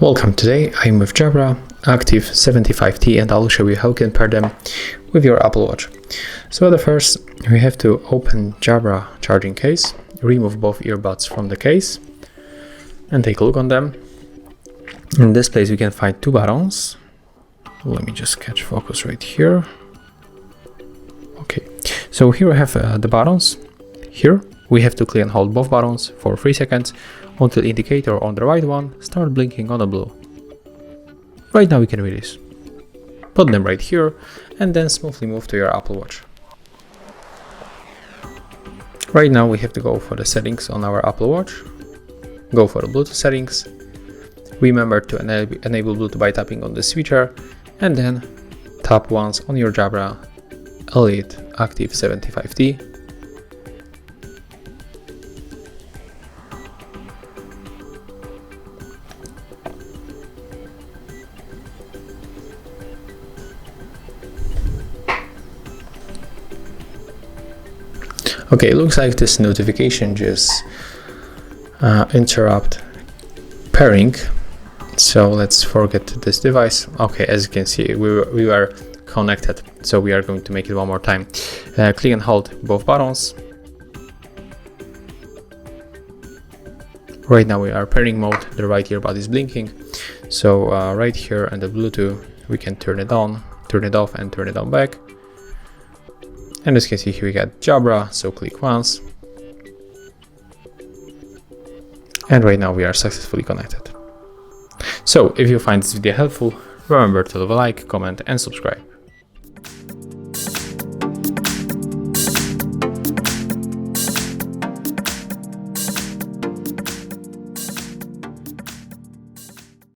Welcome. Today I'm with Jabra Active 75T and I'll show you how you can pair them with your Apple Watch. So at first we have to open Jabra charging case, remove both earbuds from the case and take a look on them. In this place we can find two buttons. Let me just catch focus right here. Okay, so here we have the buttons. Here we have to click and hold both buttons for 3 seconds until indicator on the right one start blinking on the blue. Right now we can release. Put them right here and then smoothly move to your Apple Watch. Right now we have to go for the settings on our Apple Watch. Go for the Bluetooth settings. Remember to enable Bluetooth by tapping on the switcher and then tap once on your Jabra Elite Active 75T. Okay, it looks like this notification just interrupt pairing. So let's forget this device. Okay, as you can see, we were connected. So we are going to make it one more time. Click and hold both buttons. Right now we are pairing mode. The right earbud is blinking. So right here on the Bluetooth, we can turn it on, turn it off, and turn it on back. And as you can see here we got Jabra, so click once. And right now we are successfully connected. So if you find this video helpful, remember to leave a like, comment and subscribe.